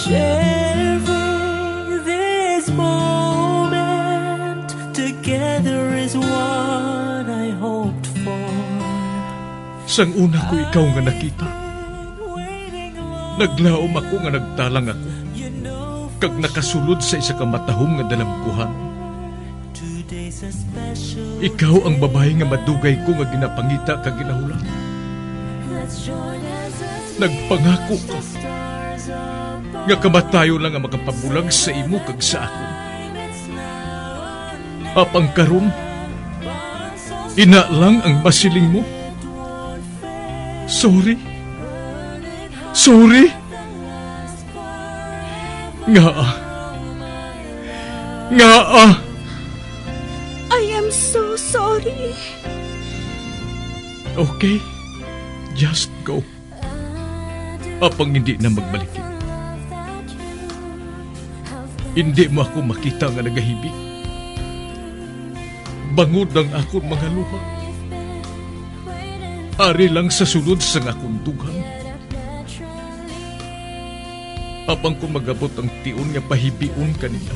Sharing this moment together is what I hoped for. Sang una ko ikaw nga nakita, naglaom ako nga nagtalang ako, kag nakasulod sa isa ka matahom nga dalagkuhan. Ikaw ang babae nga madugay ko nga ginapangita kag ginahulan. Nagpangako ka nga kamatayo lang ang makapabulag sa imo kag sa ako. Apang karon, ina lang ang masiling mo. Sorry. Nga. I am so sorry. Okay, just go. Apang hindi na magbalikin. Hindi mo ako makita nga nagahibik. Bangod ang akong mga luha. Ari lang sa sulod sa akong dugang. Apang ko magabot ang tiun nga pahibiun kanila.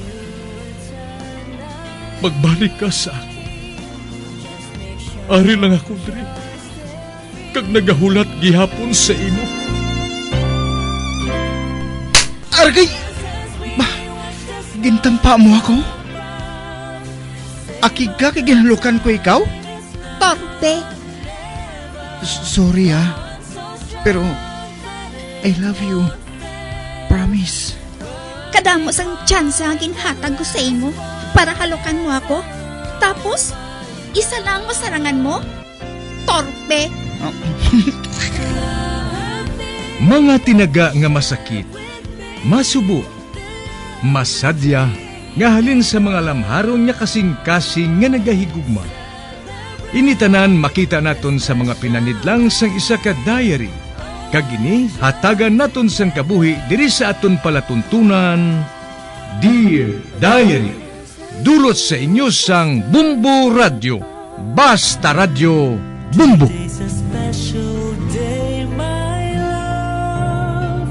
Magbalik ka sa ako. Ari lang ako diri. Kag nagahulat gihapon sa imo. Argay! Gintampa mo ako? Akig ka kay ginalukan ko ikaw? Torpe. Sorry pero I love you. Promise. Kadamo sang tsansa ang ginhatag ko sa imo para halukan mo ako. Tapos, isa lang masarangan mo? Torpe. Mga tinaga nga masakit, masubo, masadya, nga halin sa mga lamharon nga kasing-kasing nga nagahigugma. Initanan makita naton sa mga pinanidlang sang isa ka diary. Kagini, hatagan naton sang kabuhi diri sa aton palatuntunan, Dear Diary. Dulot sa inyo sang Bumbo Radio. Basta Radio Bumbo. It's a special day, my love.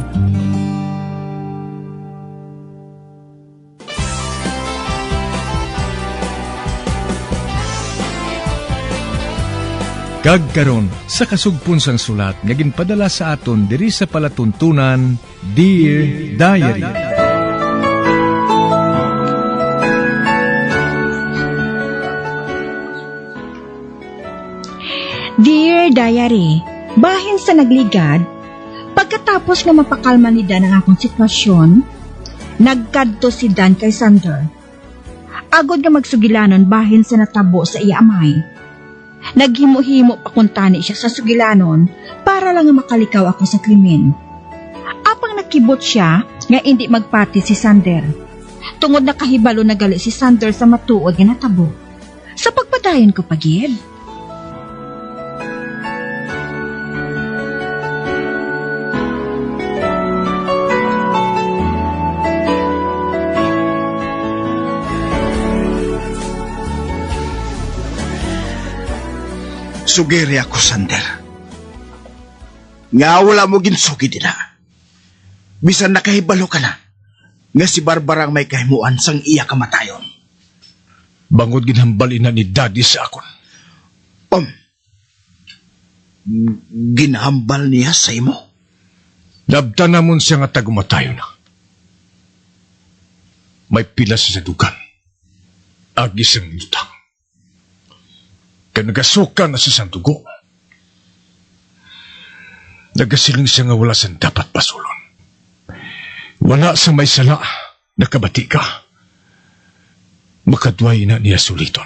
Kagkaron sa kasugpon sang sulat nga ginpadala sa aton diri sa palatuntunan, Dear Diary. Dear Diary, bahin sa nagligad, pagkatapos nga mapakalma ni Dan ang akong sitwasyon, nagkadto si Dan kay Sander. Agod nga magsugilanon bahin sa natabo sa iya amay. Naghimo-himo pakuntani siya sa sugilanon para lang nga makalikaw ako sa krimen. Apang nakibot siya nga hindi magpati si Sander. Tungod na kahibalo na gali si Sander sa matuod nga natabo. Sa pagpadayon ko pagid. Sugiri ako, Sander. Nga wala mo ginsugi din na. Bisan nakahibalo ka na, nga si Barbarang may kahimuan sang iya kamatayon. Bangod ginhambalin na ni Daddy sa akon. Ginhambal niya sa imo? Labta namon siya nga tagumatayo na. May pila sa sadukan. Agis ang utang. Kaya nagasuka na sa sandugo. Nagasiling siya nga wala sa dapat pasulon. Wala sa may sala, nakabati ka. Makadway na niya suliton.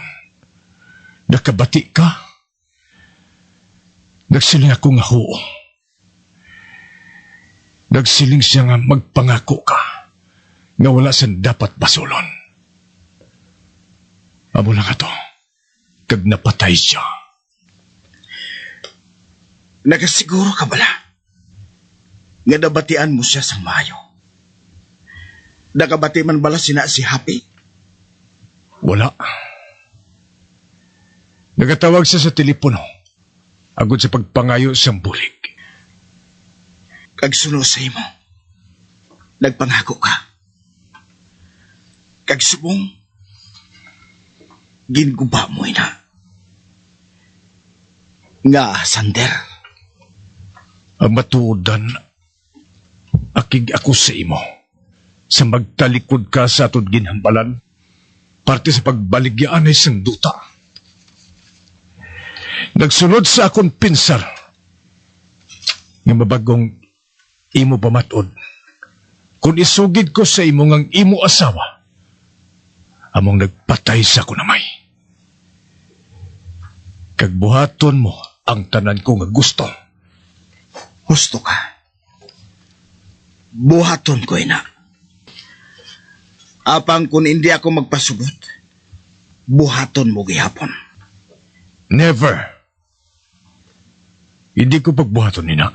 Nakabati ka. Nagsiling ako nga hoo. Nagsiling siya nga magpangako ka nga wala sa dapat pasulon. Amo lang ato. Kag napatay siya. Nagasiguro ka bala? Nga nabatian mo siya sa Mayo. Nakabati man bala sina si Happy? Wala. Nagatawag siya sa telepono. Agod sa pagpangayo sa bulig. Kag suno sa imo. nagpangako ka. Kag subong, ginguba mo ina. Nga, Sander, Ang matuodan, akig ako sa imo. Sa magtalikod ka sa atod ginhambalan, parte sa pagbaligyan ay sang duta. Nagsunod sa akong pinsar, nga mabagong imo pamatod. Kung isugid ko sa imo ngang imo asawa, among nagpatay sa kunamay. Kagbuhaton mo ang tanan ko nga gusto. Gusto ka. Buhaton ko ina. Apang kung hindi ako magpasubot, buhaton mo gihapon. Never. Hindi ko pagbuhaton nina.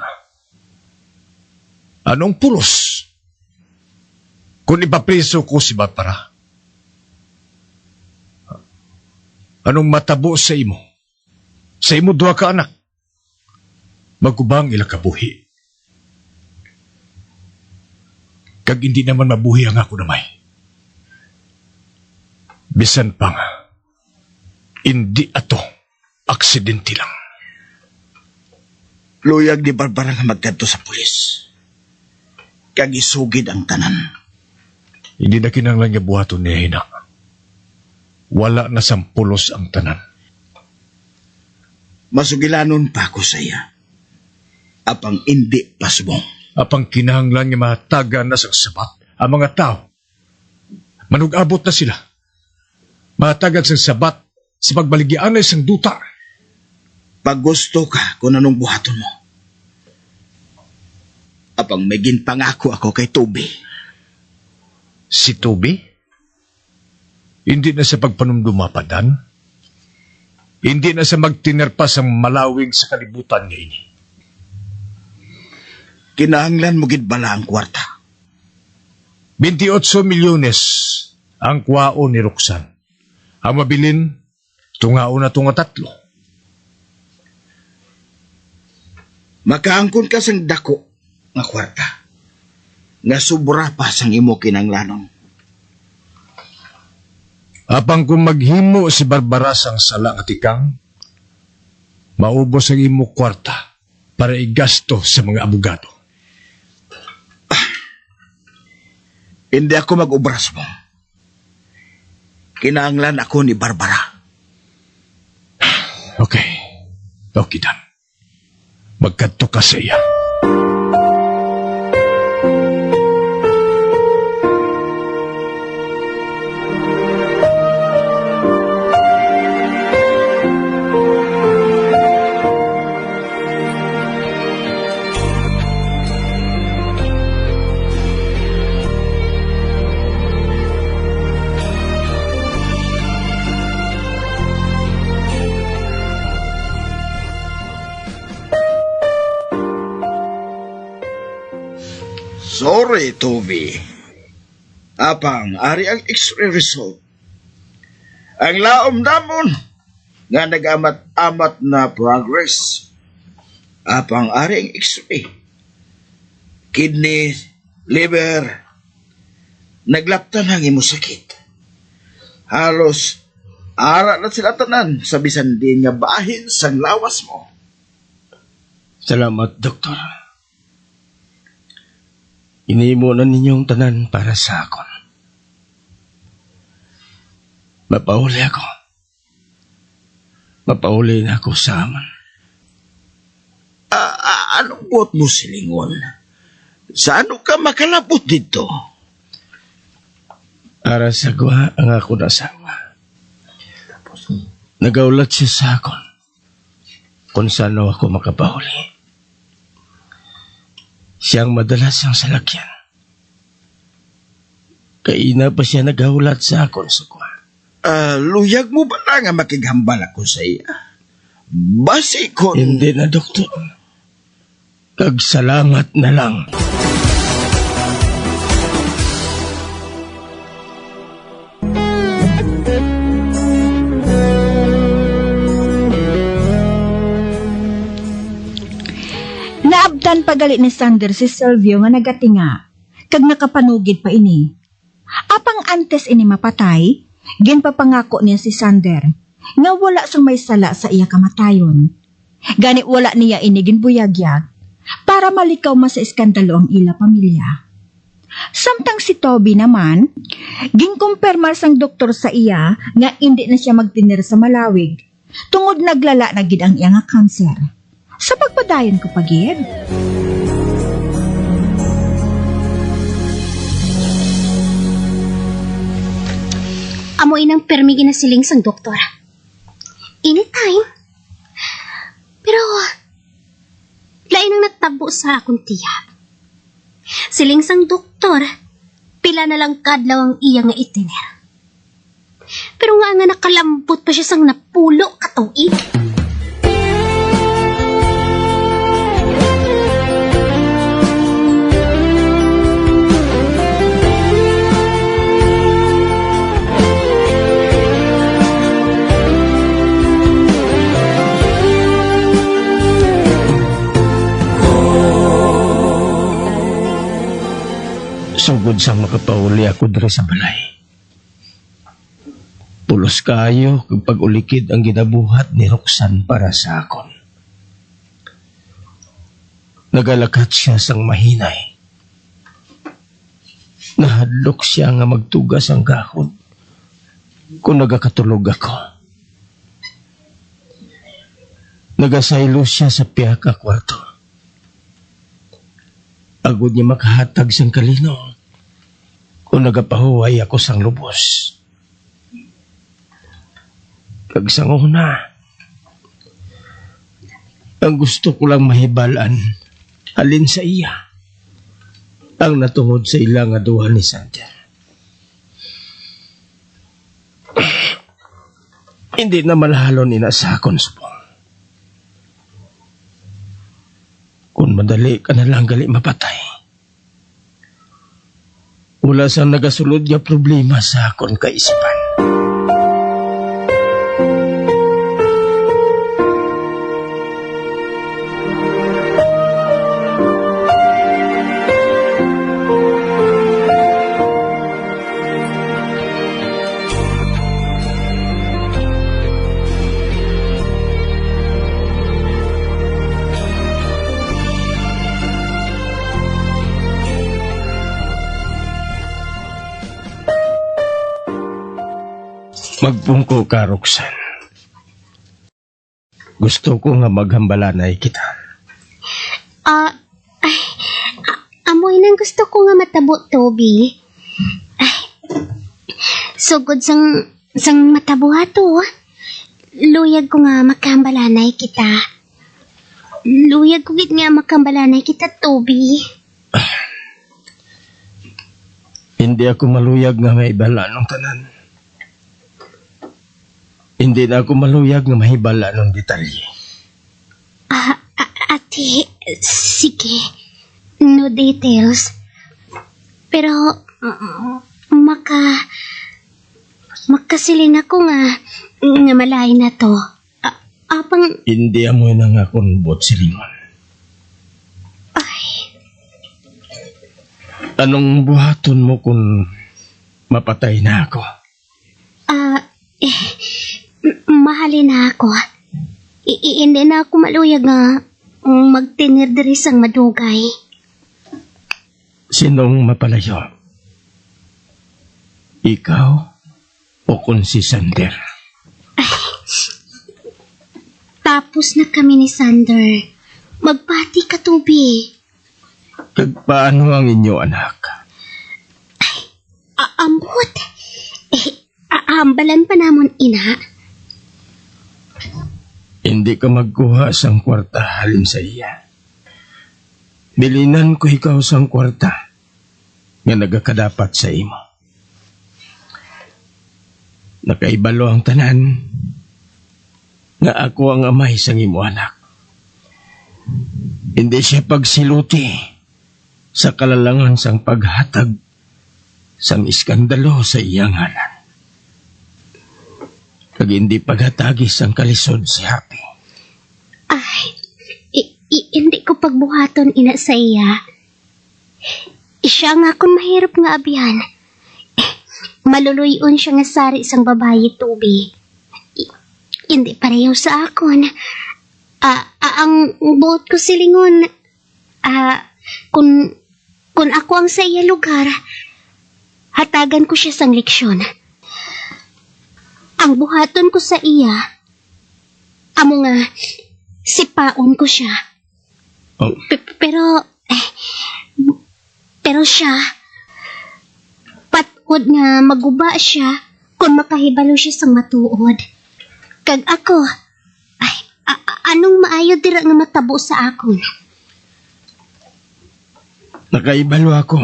Anong pulos? Kung ipapriso ko si Barbara, anong matabo sa imo? Sa imo duha ka anak. Magubang ila kabuhi. Kag hindi naman mabuhi ang ako namay. Bisan pa nga, hindi ato, aksidente lang. Luyag ni Barbara nga magkadto sa pulis. Kag isugid ang tanan. Hindi na kinanglan niya buhaton niya hina. Wala na sampulos ang tanan. Masugilanon pa ako sa iya. Apang hindi pasubong. Apang kinahanglan niya mahatagan na sa sabat ang mga tao. Manugabot na sila. Mahatagan sa sabat sa pagbaligyan ay sang duta. Pag gusto ka kung anong buhaton mo. Apang may ginpangako ako kay Toby. Si Toby? Hindi na sa pagpanumdumapadan? Hindi na sa magtinerpas ang malawig sa kalibutan niya ini. Kinahanglan mo gid bala ang kwarta. 28 milyones ang kwao ni Roxanne. Ang mabilin, tungao na tunga 3. Makaangkon ka sang dako nga kwarta. Nga sobra pa sang imo kinanglanon. Apang kung maghimo si Barbara sang sala nga tikang, maubos ang imo kwarta para igasto sa mga abogado. Hindi ako mag-ubras mo. Kinahanglan ako ni Barbara. Okay. Okay, Dan. Magkadto ka sa iya. Sorry, Toby. Apang, ari ang X-ray result. Ang laom namon nga nag-amat-amat na progress. Apang, ari ang X-ray. Kidney, liver, naglaptan ang imo sakit. Halos, ara na sila tanan sa bisan din nga bahin sang lawas mo. Salamat, Doktor. Inihimo na ninyong tanan para sa akon. Mapauli ako. Mapauli na ako sa aman. Anong buot mo silingon? Sa ano ka makalapot dito? Ara sa gwa ang ako na asawa. Nagaulat siya sa akon kung saan ako makapauli. Siyang madalas ang salakyan. Kaina pa siya nagaulat sa akon sa kwa. Luyag mo ba na nga makighambal ako sa iya? Basi kon... Hindi na, Doktor. Kagsalamat na lang. Naabdan pagalit ni Sander si Silvio nga nagatinga. kag nakapanugid pa ini. Apang antes ini mapatay, ginpapangako niya si Sander nga wala siyang may sala sa iya kamatayon. Gani wala niya ini ginbuyagyag para malikaw mas sa iskandalo ang ila pamilya. Samtang si Toby naman, ginkumpirmar sang doktor sa iya nga hindi na siya magtinir sa malawig tungod naglala na gid ang iya nga kanser. Sa pagpadayon ko pagid. Amoy ng permi ginasiling sang doktor. Anytime. Pero, lain ang nagtabo sa akong tiya. Siling sang doktor, pila na lang kadlaw ang iya nga itiner. Pero nga nakalambot pa siya sang napulo katuig. Sugod sa makapauli ako diri sa balay. Pulos kayo kapag ulikid ang ginabuhat ni Roxanne para sa akon. Nagalakat siya sang mahinay. Nahadlok siya nga magtugas ang gahod kung nagakatulog ako. Nagasaylo siya sa piya ka kwarto. Agod niya makahatag sang kalino kung nagapahuway ako sang lubos. Kag sang una, ang gusto ko lang mahibalan halin sa iya ang natungod sa ilang aduhan ni Sander. Hindi na malahalon inasakon subong. Kung madali ka na lang gali mapatay. Wala sa nagasulod niya problema sa akon kaisipan. Magpungko ka, Roxanne. Gusto ko nga maghambalanay kita. Amoy nang gusto ko nga matabo, Toby. Ay, sugod sang matabo ato. Luyag ko nga makambalanay kita. Luyag ko gid nga makambalanay kita, Toby. Hindi ako maluyag nga maibala ng tanan. Hindi na ako maluyag nga mahibala ng detalye. Ate, sige. No details. Pero, makasilin ako nga malay na to. Apang, Hindi amoy na nga akong bot silingon. ay, Anong buhaton mo kung mapatay na ako? mahalin na ako. Hindi na ako maluyag nga magtinir diri sang madugay. Sinong mapalayo? Ikaw o kung si Sander? Tapos na kami ni Sander. Magpati ka, Toby. Kag paano ang inyo anak? Ambot. Aambalan pa namon, ina. Hindi ka magkuha sang kwarta halin sa iya. Bilinan ko ikaw sang kwarta nga nagakadapat sa imo. Nakaibalo ang tanan nga ako ang amay sang imo anak. Hindi siya pagsiluti sa kalalangan sang paghatag sang iskandalo sa iyang ngalan. Kag hindi paghatagis ang kalisod si Happy. Ay, hindi ko pagbuhaton, ina, sa iya. Siya nga kung mahirap nga abihan. Maluluyon siya nga sari sang babayi, Toby. Hindi pareho sa akon. Ang buot ko silingon, kung ako ang sa iya lugar, hatagan ko siya sang leksyon. Ang buhaton ko sa iya, amo nga, sipaon ko siya. Oh, Pero siya, patod nga maguba siya kung makahibalo siya sa matuod. Kag ako, anong maayo dira nga matabo sa akon? nakaibalo ako.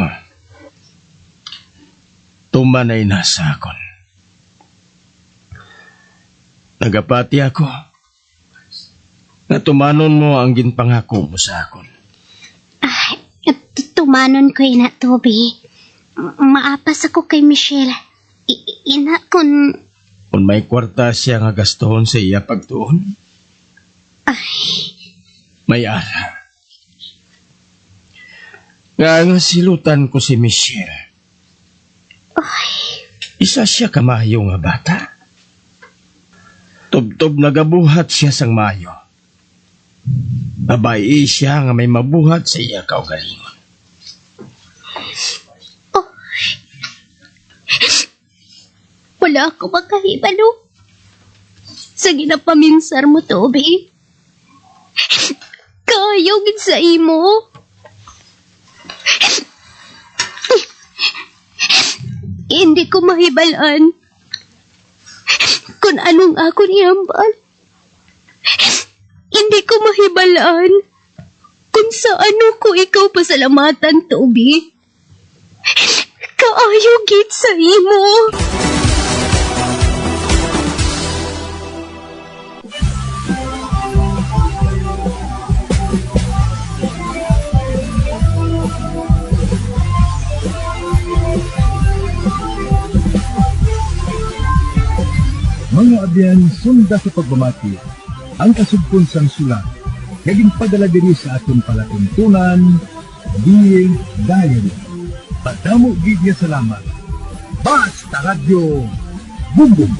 Tumanay na sa akon. Nagapati ako. Nga tumanon mo ang ginpangako mo sa akon. Tumanon ko ina, Toby. Maapas ako kay Michelle. Ina, kung May kwarta siya nga gastohon sa iya pagtuon, may ara. Nga silutan ko si Michelle. Isa siya kamayo nga bata. Tubtob nagabuhat siya sang mayo. Babae siya nga may mabuhat sa iya kaugalingon. wala ako makahibalo sa ginapaminsar mo, Toby. Kayong sa imo. Hindi ko mahibalaan kung anong ako niyambal. Hindi ko mahibalaan kung sa ano ko ikaw pasalamatan, Toby. Kaayo gid sa imo. Mga abyan, sunda sa pagbamati, ang kasugpon sang sulat, naging padala diri sa aton palatuntunan, Being Diary. Padamo gid nga salamat. Basta Radio Bumbum.